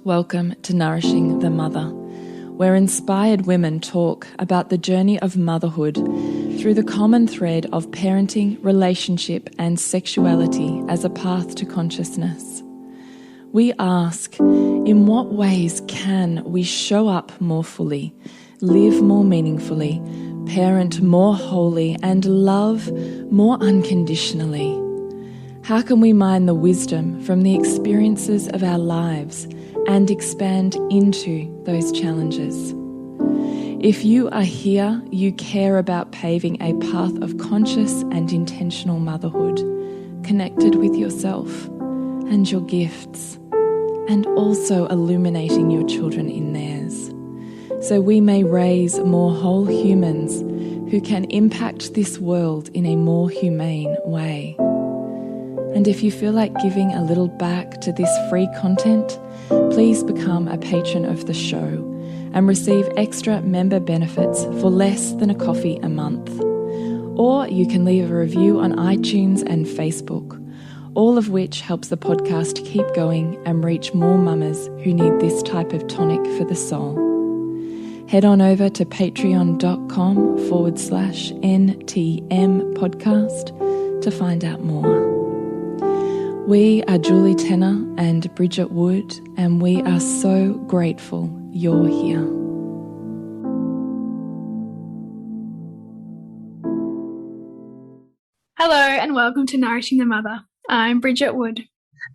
welcome to Nourishing the Mother, where inspired women talk about the journey of motherhood through the common thread of parenting, relationship, and sexuality as a path to consciousness. We ask, in what ways can we show up more fully, live more meaningfully, parent more wholly, and love more unconditionally? How can we mine the wisdom from the experiences of our lives and expand into those challenges? If you are here, you care about paving a path of conscious and intentional motherhood, connected with yourself and your gifts, and also illuminating your children in theirs, so we may raise more whole humans who can impact this world in a more humane way. And if you feel like giving a little back to this free content, please become a patron of the show and receive extra member benefits for less than a coffee a month. Or you can leave a review on iTunes and Facebook, all of which helps the podcast keep going and reach more mamas who need this type of tonic for the soul. Head on over to patreon.com/NTM podcast to find out more. We are Julie Tenner and Bridget Wood, and we are so grateful you're here. Hello and welcome to Nourishing the Mother. I'm Bridget Wood.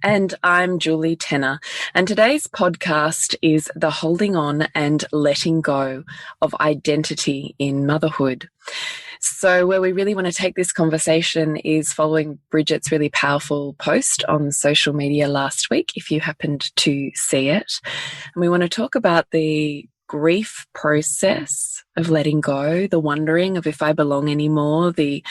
And I'm Julie Tenner. And today's podcast is the holding on and letting go of identity in motherhood. So where we really want to take this conversation is following Bridget's really powerful post on social media last week, if you happened to see it. And we want to talk about the grief process of letting go, the wondering of if I belong anymore, the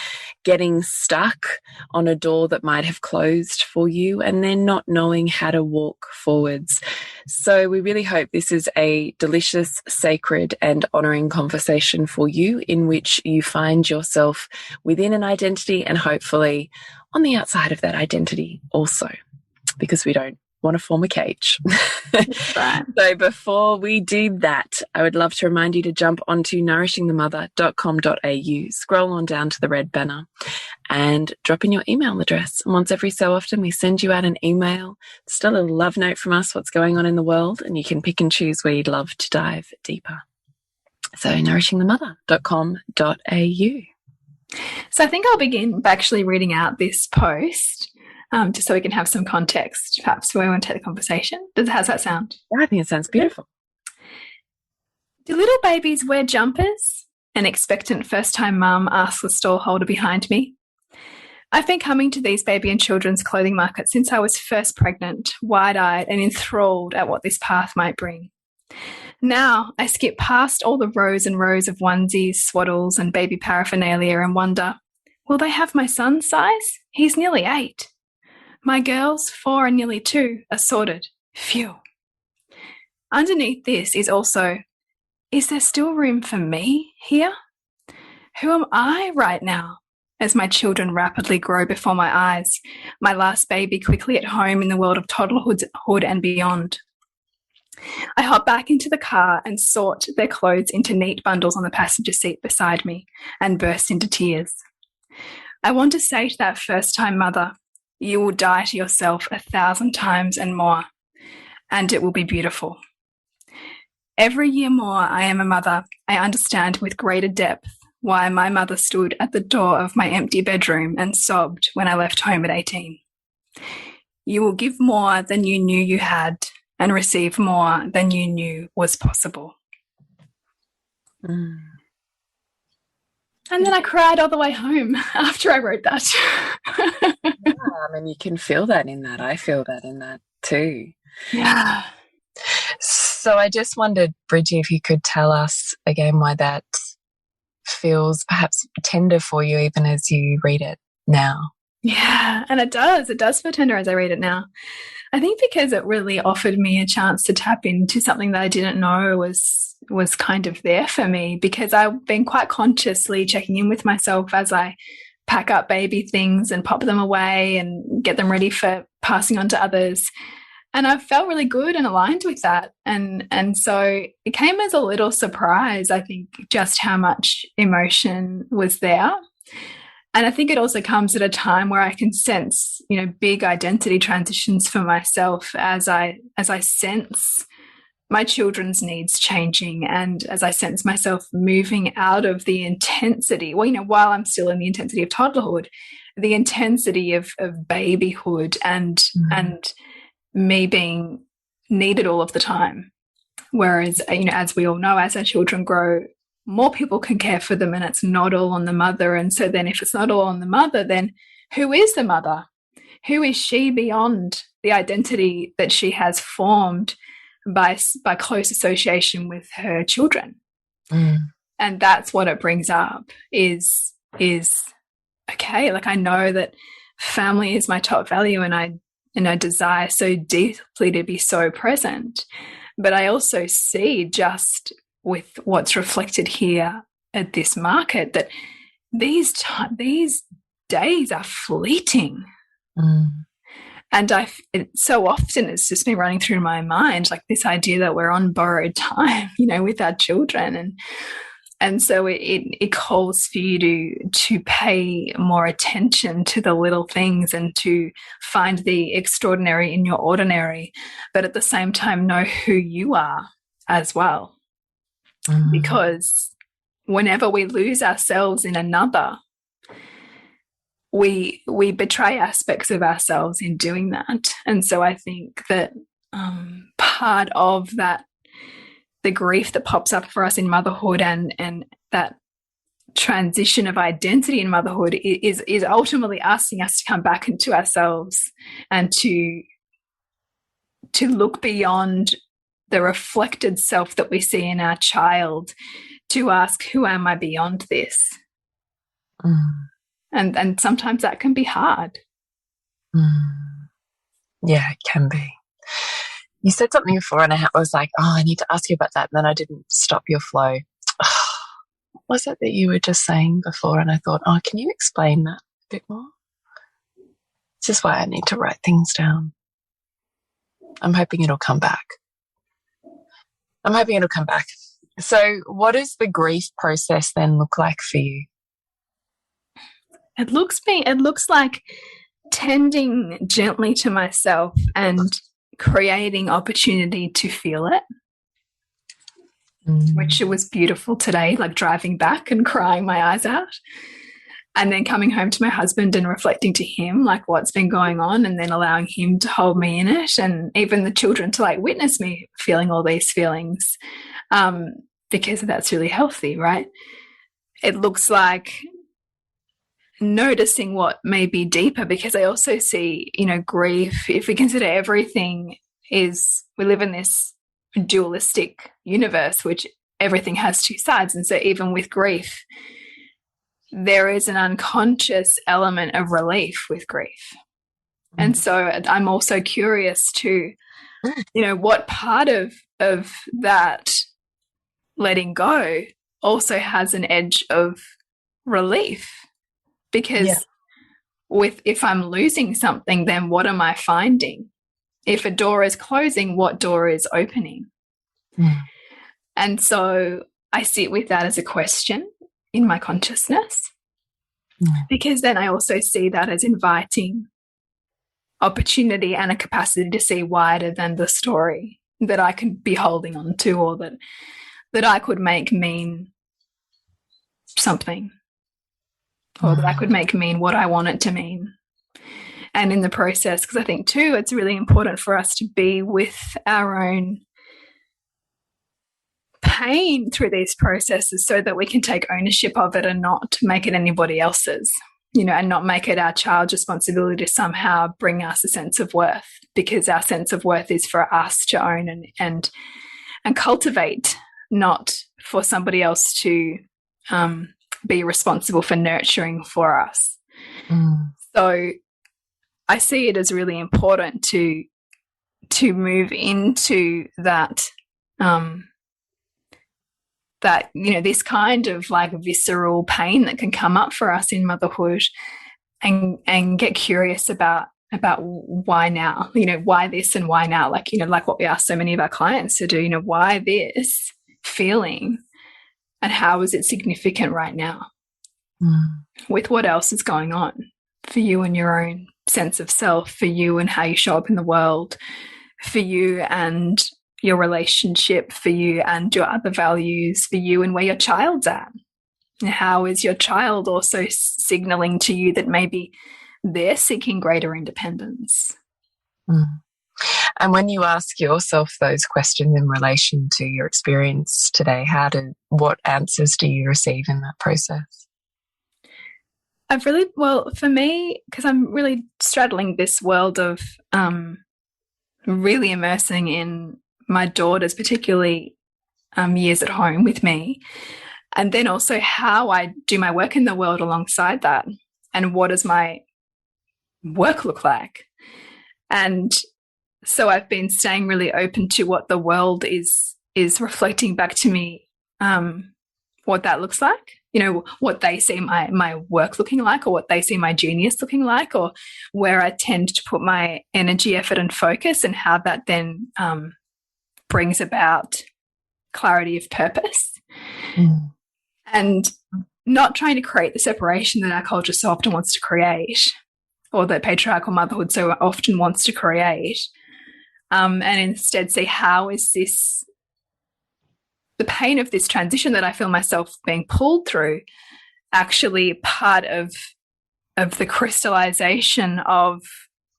getting stuck on a door that might have closed for you, and then not knowing how to walk forwards. So we really hope this is a delicious, sacred, and honouring conversation for you, in which you find yourself within an identity and hopefully on the outside of that identity also, because we don't want to form a cage. Right. So before we do that, I would love to remind you to jump onto nourishingthemother.com.au, scroll on down to the red banner and drop in your email address. And once every so often, we send you out an email, just a little love note from us, what's going on in the world, and you can pick and choose where you'd love to dive deeper. So nourishingthemother.com.au. So I think I'll begin by actually reading out this post, just so we can have some context, perhaps, where we want to take the conversation. How's that sound? Yeah, I think it sounds beautiful. Do little babies wear jumpers? An expectant first-time mum asks the stallholder behind me. I've been coming to these baby and children's clothing markets since I was first pregnant, wide-eyed and enthralled at what this path might bring. Now I skip past all the rows and rows of onesies, swaddles and baby paraphernalia and wonder, will they have my son's size? He's nearly 8. My girls, 4 and nearly 2, are sorted. Phew. Underneath this is also, is there still room for me here? Who am I right now? As my children rapidly grow before my eyes, my last baby quickly at home in the world of toddlerhood and beyond. I hop back into the car and sort their clothes into neat bundles on the passenger seat beside me and burst into tears. I want to say to that first-time mother, you will die to yourself 1,000 times and more, and it will be beautiful. Every year more I am a mother, I understand with greater depth why my mother stood at the door of my empty bedroom and sobbed when I left home at 18. You will give more than you knew you had and receive more than you knew was possible. And then I cried all the way home after I wrote that. Yeah, I mean, you can feel that in that. I feel that in that too. Yeah. So I just wondered, Bridgie, if you could tell us again why that feels perhaps tender for you even as you read it now. Yeah, and it does. It does feel tender as I read it now. I think because it really offered me a chance to tap into something that I didn't know was kind of there for me, because I've been quite consciously checking in with myself as I pack up baby things and pop them away and get them ready for passing on to others. And I felt really good and aligned with that. And so it came as a little surprise, I think, just how much emotion was there. And I think it also comes at a time where I can sense, you know, big identity transitions for myself as I sense my children's needs changing, and as I sense myself moving out of the intensity, well, you know, while I'm still in the intensity of toddlerhood, the intensity of babyhood and me being needed all of the time. Whereas, you know, as we all know, as our children grow, more people can care for them, and it's not all on the mother. And so then if it's not all on the mother, then who is the mother? Who is she beyond the identity that she has formed by close association with her children? And that's what it brings up is okay, like, I know that family is my top value, and I desire so deeply to be so present, but I also see, just with what's reflected here at this market, that these days are fleeting. And so often it's just been running through my mind, like this idea that we're on borrowed time, you know, with our children. And so it calls for you to pay more attention to the little things and to find the extraordinary in your ordinary, but at the same time know who you are as well. Because whenever we lose ourselves in another, we betray aspects of ourselves in doing that. And so I think that part of that, the grief that pops up for us in motherhood and that transition of identity in motherhood is ultimately asking us to come back into ourselves and to look beyond the reflected self that we see in our child, to ask, who am I beyond this? And sometimes that can be hard. Yeah, it can be. You said something before and I was like, oh, I need to ask you about that. And then I didn't stop your flow. What was it that you were just saying before? And I thought, oh, can you explain that a bit more? This is why I need to write things down. I'm hoping it'll come back. So what does the grief process then look like for you? It looks like tending gently to myself and creating opportunity to feel it, which it was beautiful today, like driving back and crying my eyes out, and then coming home to my husband and reflecting to him like what's been going on, and then allowing him to hold me in it, and even the children to like witness me feeling all these feelings, because that's really healthy, right? It looks like noticing what may be deeper, because I also see, you know, grief, if we consider everything is, we live in this dualistic universe, which everything has two sides. And so even with grief, there is an unconscious element of relief with grief. And so I'm also curious to, you know, what part of that letting go also has an edge of relief. Because if I'm losing something, then what am I finding? If a door is closing, what door is opening? And so I sit with that as a question in my consciousness, because then I also see that as inviting opportunity and a capacity to see wider than the story that I could be holding on to, or that I could make mean something. Or that I could make mean what I want it to mean. And in the process, because I think too, it's really important for us to be with our own pain through these processes, so that we can take ownership of it and not make it anybody else's, you know, and not make it our child's responsibility to somehow bring us a sense of worth, because our sense of worth is for us to own and cultivate, not for somebody else to be responsible for nurturing for us. So I see it as really important to move into that, that, you know, this kind of like visceral pain that can come up for us in motherhood, and get curious about about why now, why this and why now, like what we ask so many of our clients to do, why this feeling and how is it significant right now with what else is going on for you and your own sense of self, for you and how you show up in the world, for you and your relationship, for you and your other values, for you and where your child's at. And how is your child also signaling to you that maybe they're seeking greater independence? And when you ask yourself those questions in relation to your experience today, what answers do you receive in that process? Well, for me, because I'm really straddling this world of really immersing in my daughter's particularly years at home with me, and then also how I do my work in the world alongside that, and what does my work look like. And so I've been staying really open to what the world is reflecting back to me, what that looks like, what they see my work looking like, or what they see my genius looking like, or where I tend to put my energy, effort, and focus, and how that then brings about clarity of purpose. And not trying to create the separation that our culture so often wants to create, or that patriarchal motherhood so often wants to create, and instead see how is this, the pain of this transition that I feel myself being pulled through, actually part of the crystallization of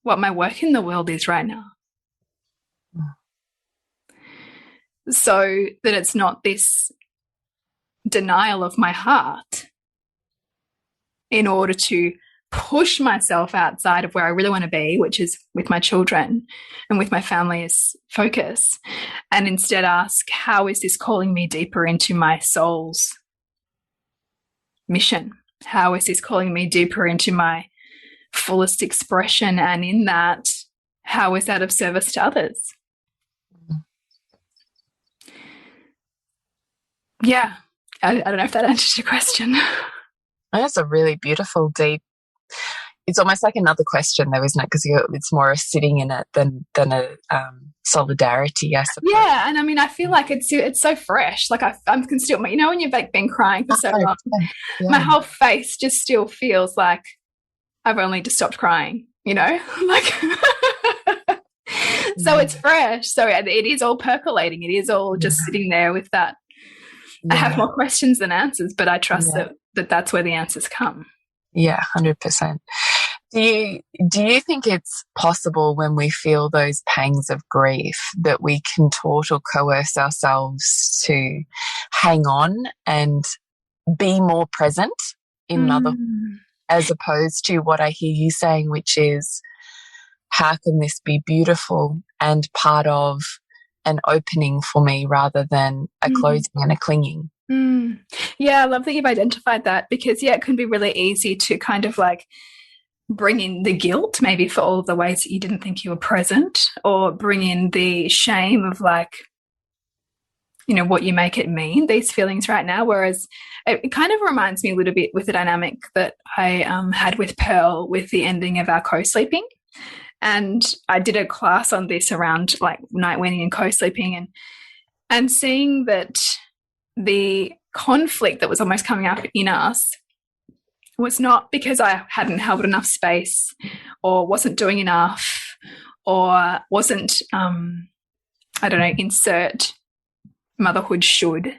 what my work in the world is right now. So that it's not this denial of my heart in order to push myself outside of where I really want to be, which is with my children and with my family as focus, and instead ask, how is this calling me deeper into my soul's mission? How is this calling me deeper into my fullest expression? And in that, how is that of service to others? Yeah. I don't know if that answers your question. That's a really beautiful, deep. It's almost like another question, though, isn't it? Because it's more a sitting in it than a solidarity, I suppose. Yeah, and I mean, I feel like it's so fresh. Like I can still, when you've like been crying for so long, my whole face just still feels like I've only just stopped crying. Like. So it's fresh. So it is all percolating. It is all just sitting there with that. I have more questions than answers, but I trust that that's where the answers come. Yeah, 100%. Do you think it's possible when we feel those pangs of grief that we contort or coerce ourselves to hang on and be more present in motherhood, as opposed to what I hear you saying, which is, how can this be beautiful and part of an opening for me rather than a closing and a clinging? Yeah, I love that you've identified that, because it can be really easy to kind of like bring in the guilt maybe for all of the ways that you didn't think you were present, or bring in the shame of like, what you make it mean, these feelings right now. Whereas it kind of reminds me a little bit with the dynamic that I had with Pearl with the ending of our co-sleeping. And I did a class on this around like night weaning and co-sleeping, and seeing that the conflict that was almost coming up in us was not because I hadn't held enough space, or wasn't doing enough, or wasn't, insert motherhood should.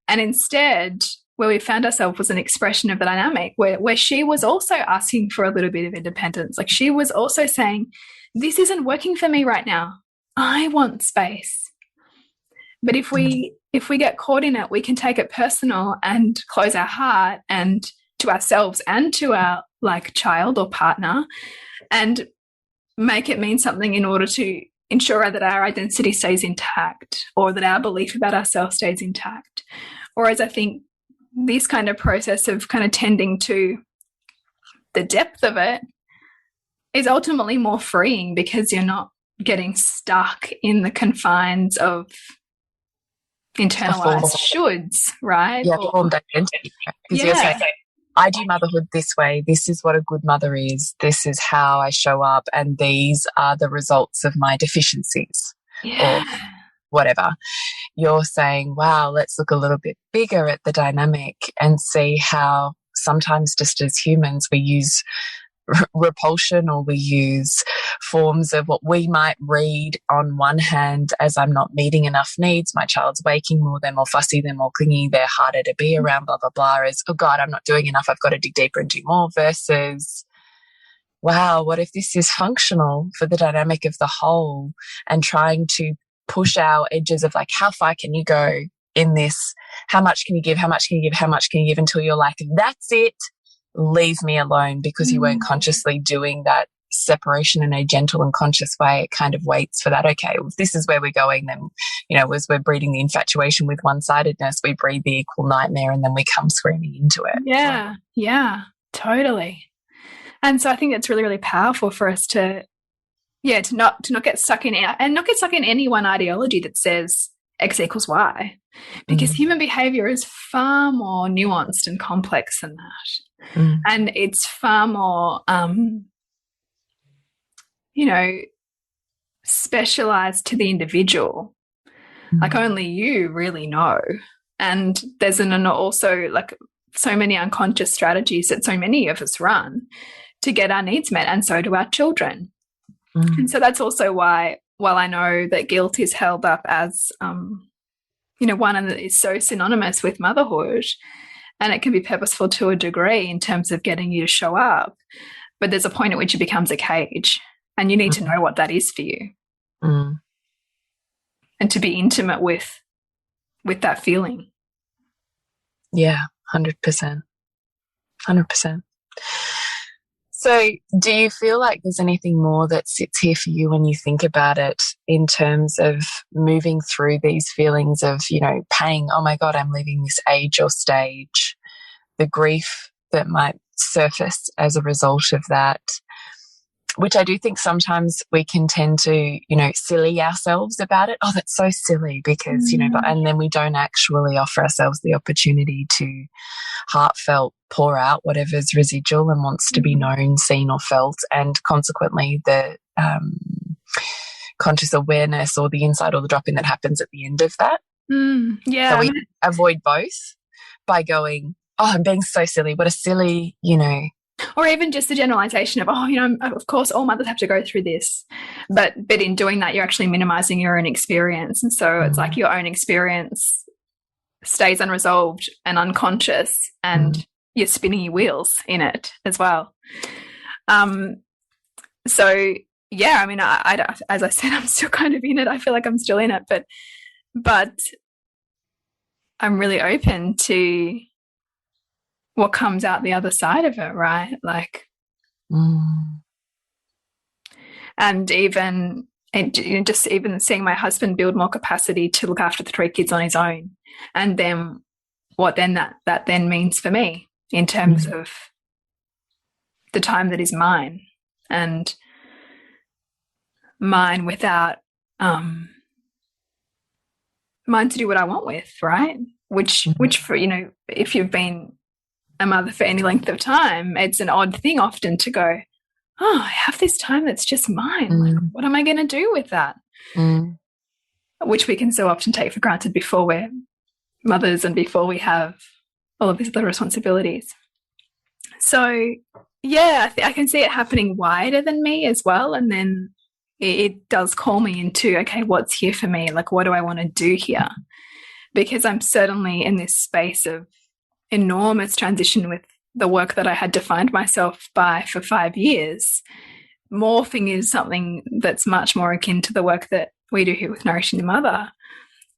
And instead, where we found ourselves was an expression of the dynamic where she was also asking for a little bit of independence. Like she was also saying, this isn't working for me right now. I want space. But if we get caught in it, we can take it personal and close our heart and to ourselves and to our like child or partner, and make it mean something in order to ensure that our identity stays intact, or that our belief about ourselves stays intact. Whereas I think this kind of process of kind of tending to the depth of it is ultimately more freeing, because you're not getting stuck in the confines of internalized shoulds, right? Yeah, formed identity. Because you're saying I do motherhood this way. This is what a good mother is. This is how I show up. And these are the results of my deficiencies or whatever. You're saying, wow, let's look a little bit bigger at the dynamic and see how sometimes just as humans we use repulsion, or we use forms of what we might read on one hand as I'm not meeting enough needs, my child's waking more, they're more fussy, they're more clingy, they're harder to be around, blah, blah, blah, as, oh God, I'm not doing enough, I've got to dig deeper and do more, versus, wow, what if this is functional for the dynamic of the whole, and trying to push our edges of like, how far can you go in this? How much can you give? How much can you give? How much can you give until you're like, that's it. Leave me alone, because you weren't consciously doing that separation in a gentle and conscious way. It kind of waits for that. Okay, well, if this is where we're going, then, you know, as we're breeding the infatuation with one-sidedness, we breed the equal nightmare, and then we come screaming into it. Yeah, yeah, totally. And so I think it's really, really powerful for us to not get stuck in it, and not get stuck in any one ideology that says X equals Y, because human behavior is far more nuanced and complex than that. And it's far more, you know, specialized to the individual. Like only you really know. And there's also like so many unconscious strategies that so many of us run to get our needs met, and so do our children. And so that's also why, while I know that guilt is held up as, you know, one that is so synonymous with motherhood, and it can be purposeful to a degree in terms of getting you to show up, but there's a point at which it becomes a cage, and you need to know what that is for you, and to be intimate with that feeling. Yeah, 100%. 100%. So do you feel like there's anything more that sits here for you when you think about it, in terms of moving through these feelings of, you know, pain, oh my God, I'm leaving this age or stage, the grief that might surface as a result of that, which I do think sometimes we can tend to, you know, silly ourselves about it. Oh, that's so silly because, you know, and then we don't actually offer ourselves the opportunity to heartfelt pour out whatever's residual and wants to be known, seen or felt, and consequently the conscious awareness or the insight or the drop-in that happens at the end of that. Yeah. So we avoid both by going, oh, I'm being so silly. What a silly, you know. Or even just the generalization of, oh, you know, of course all mothers have to go through this. But in doing that, you're actually minimizing your own experience. And so it's like your own experience stays unresolved and unconscious, and you're spinning your wheels in it as well. So, yeah, I mean, I, as I said, I'm still kind of in it. I feel like I'm still in it, but I'm really open to what comes out the other side of it, right? Like, and even just even seeing my husband build more capacity to look after the 3 kids on his own, and then what then that then means for me in terms of the time that is mine, and mine without mine to do what I want with, right? Which for, you know, if you've been a mother for any length of time, it's an odd thing often to go, oh, I have this time that's just mine. Like, what am I going to do with that? Which we can so often take for granted before we're mothers and before we have all of these other responsibilities. So, yeah, I can see it happening wider than me as well. And then it does call me into, okay, what's here for me? Like, what do I want to do here? Because I'm certainly in this space of enormous transition with the work that I had defined myself by for 5 years. Morphing is something that's much more akin to the work that we do here with Nourishing the Mother,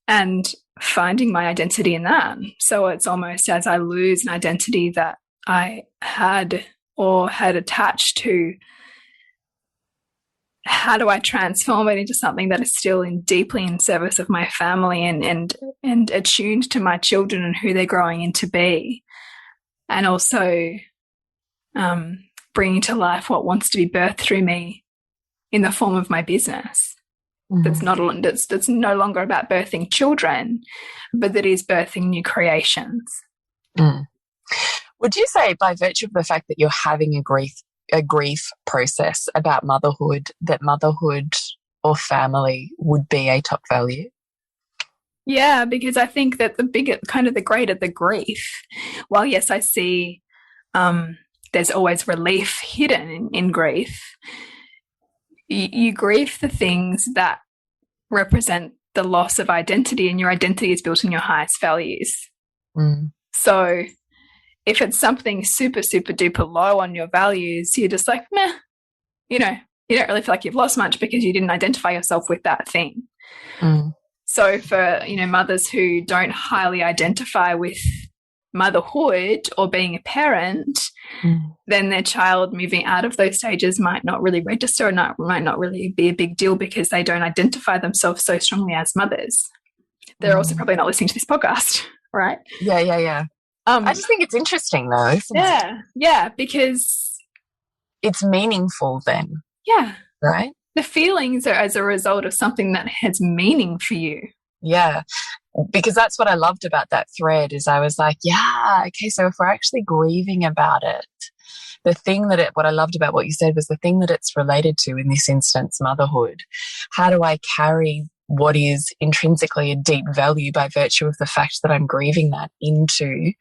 and finding my identity in that. So it's almost as I lose an identity that I had or had attached to, how do I transform it into something that is still deeply in service of my family and attuned to my children and who they're growing into be, and also bringing to life what wants to be birthed through me in the form of my business. That's no longer about birthing children, but that is birthing new creations. Would you say, by virtue of the fact that you're having a grief process about motherhood, that motherhood or family would be a top value? Yeah, because I think that the bigger, kind of the greater the grief, while yes, I see there's always relief hidden in grief, you grieve the things that represent the loss of identity, and your identity is built in your highest values. So if it's something super, super duper low on your values, you're just like, meh, you know, you don't really feel like you've lost much because you didn't identify yourself with that thing. So for, mothers who don't highly identify with motherhood or being a parent, then their child moving out of those stages might not really register, or might not really be a big deal because they don't identify themselves so strongly as mothers. They're also probably not listening to this podcast, right? Yeah. I just think it's interesting though, isn't it? Yeah, because it's meaningful then. Yeah. Right? The feelings are as a result of something that has meaning for you. Yeah, because that's what I loved about that thread, is I was like, yeah, okay, so if we're actually grieving about it, what I loved about what you said was the thing that it's related to, in this instance, motherhood. How do I carry what is intrinsically a deep value by virtue of the fact that I'm grieving that into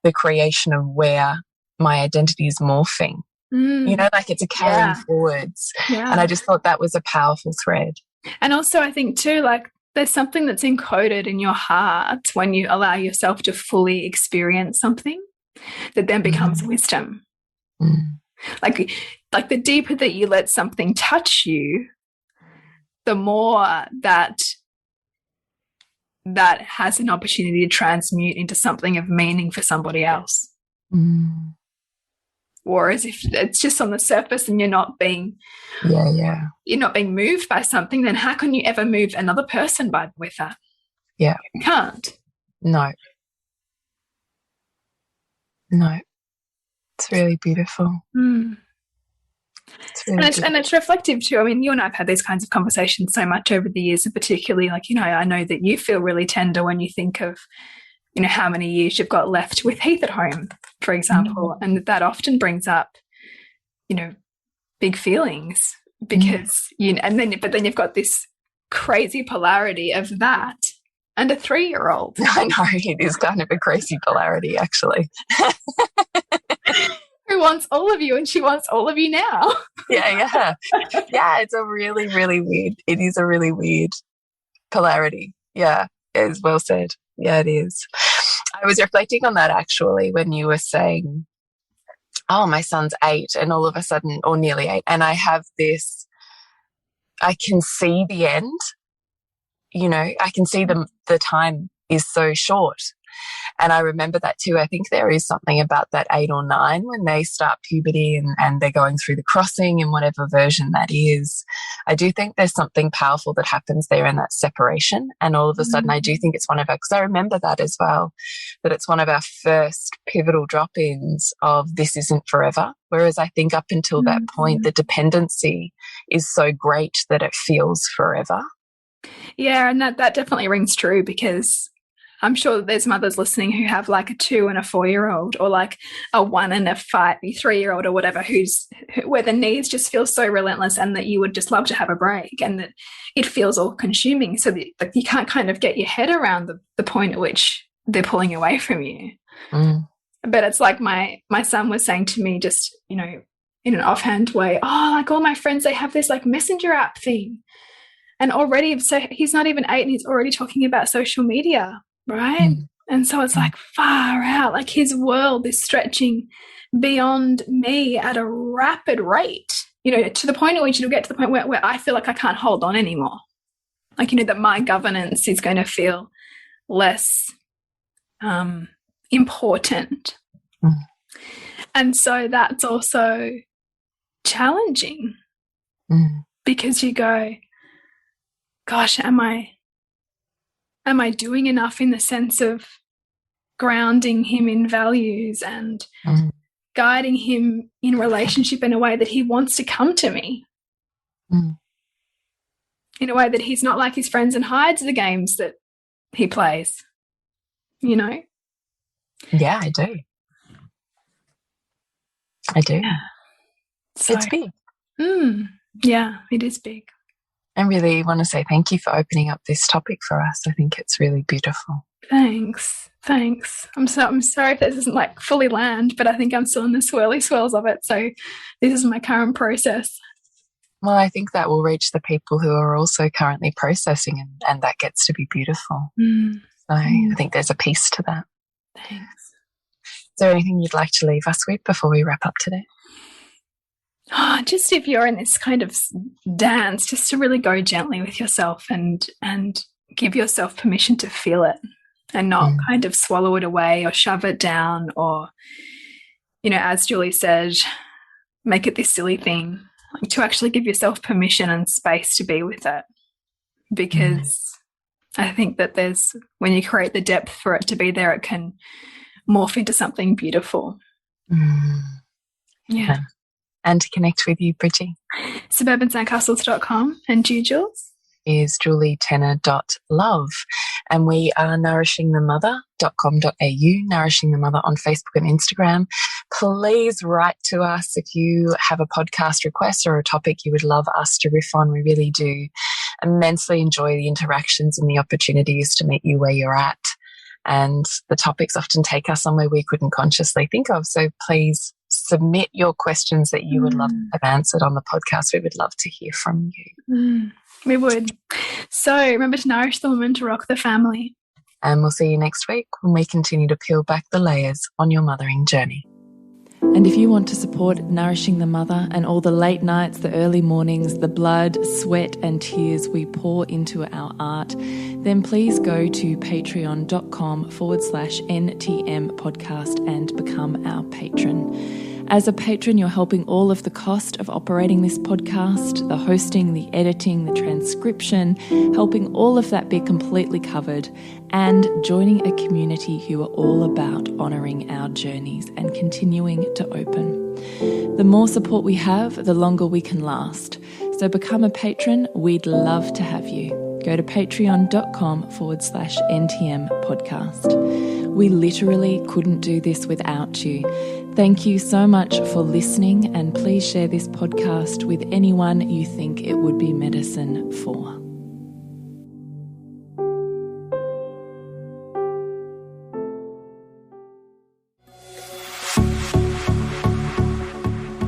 the creation of where my identity is morphing? Like it's a carrying forwards. And I just thought that was a powerful thread. And also I think too, like, there's something that's encoded in your heart when you allow yourself to fully experience something that then becomes wisdom. Like the deeper that you let something touch you, the more that has an opportunity to transmute into something of meaning for somebody else. Whereas if it's just on the surface and you're not being you're not being moved by something, then how can you ever move another person with that? Yeah. You can't. No. It's really beautiful. It's really and it's reflective too. I mean, you and I have had these kinds of conversations so much over the years, and particularly, like, I know that you feel really tender when you think of, how many years you've got left with Heath at home, for example, and that often brings up, big feelings because but then you've got this crazy polarity of that and a 3-year-old. I know, it is kind of a crazy polarity, actually. Who wants all of you, and she wants all of you now. Yeah, it's a really, really weird, it is a really weird polarity. Yeah, it is well said. Yeah, it is. I was reflecting on that actually when you were saying, oh, my son's 8, and all of a sudden, or nearly 8, and I have this, I can see the end, I can see the time is so short. And I remember that too. I think there is something about that 8 or 9 when they start puberty and they're going through the crossing in whatever version that is. I do think there's something powerful that happens there in that separation. And all of a sudden, I do think it's one of our, because I remember that as well, that it's one of our first pivotal drop-ins of this isn't forever. Whereas I think up until that point, the dependency is so great that it feels forever. Yeah, and that definitely rings true, because I'm sure that there's mothers listening who have like a 2 and a 4-year-old, or like a 1 and a 3-year-old or whatever, where the needs just feel so relentless, and that you would just love to have a break, and that it feels all consuming, so that, like, you can't kind of get your head around the point at which they're pulling away from you. But it's like my son was saying to me, just, in an offhand way, oh, like all my friends, they have this like messenger app thing. And already, so he's not even 8 and he's already talking about social media. Right. And so it's like far out, like his world is stretching beyond me at a rapid rate, to the point at which it'll get to the point where I feel like I can't hold on anymore. Like, that my governance is going to feel less important. And so that's also challenging because you go, gosh, am I doing enough in the sense of grounding him in values and guiding him in relationship in a way that he wants to come to me? In a way that he's not like his friends and hides the games that he plays, Yeah, I do. I do. Yeah. So, it's big. Yeah, it is big. I really want to say thank you for opening up this topic for us. I think it's really beautiful. Thanks. I'm sorry if this isn't like fully land, but I think I'm still in the swirly swirls of it. So this is my current process. Well, I think that will reach the people who are also currently processing, and that gets to be beautiful. So I think there's a piece to that. Thanks. Is there anything you'd like to leave us with before we wrap up today? Just if you're in this kind of dance, just to really go gently with yourself and give yourself permission to feel it and not kind of swallow it away or shove it down or, you know, as Julie said, make it this silly thing. Like, to actually give yourself permission and space to be with it. Because I think that when you create the depth for it to be there, it can morph into something beautiful. Yeah. And to connect with you, Bridgie? suburbansandcastles.com. And you, Jules? Is julietenner.love. And we are nourishingthemother.com.au, Nourishing the Mother on Facebook and Instagram. Please write to us if you have a podcast request or a topic you would love us to riff on. We really do immensely enjoy the interactions and the opportunities to meet you where you're at. And the topics often take us somewhere we couldn't consciously think of. So please submit your questions that you would love to have answered on the podcast. We would love to hear from you. We would. So remember to nourish the woman, to rock the family. And we'll see you next week when we continue to peel back the layers on your mothering journey. And if you want to support Nourishing the Mother and all the late nights, the early mornings, the blood, sweat and tears we pour into our art, then please go to patreon.com/NTM podcast and become our patron. As a patron, you're helping all of the cost of operating this podcast, the hosting, the editing, the transcription, helping all of that be completely covered, and joining a community who are all about honouring our journeys and continuing to open. The more support we have, the longer we can last. So become a patron. We'd love to have you. Go to patreon.com/NTM podcast. We literally couldn't do this without you. Thank you so much for listening, and please share this podcast with anyone you think it would be medicine for.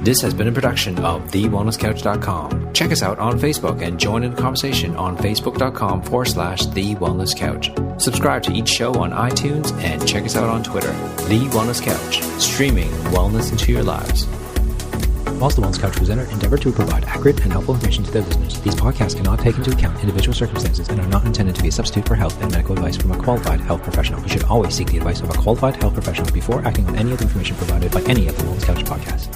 This has been a production of TheWellnessCouch.com. Check us out on Facebook and join in the conversation on Facebook.com/TheWellnessCouch. Subscribe to each show on iTunes and check us out on Twitter. The Wellness Couch, streaming wellness into your lives. Whilst the Wellness Couch presenter endeavor to provide accurate and helpful information to their listeners, these podcasts cannot take into account individual circumstances and are not intended to be a substitute for health and medical advice from a qualified health professional. You should always seek the advice of a qualified health professional before acting on any of the information provided by any of the Wellness Couch podcasts.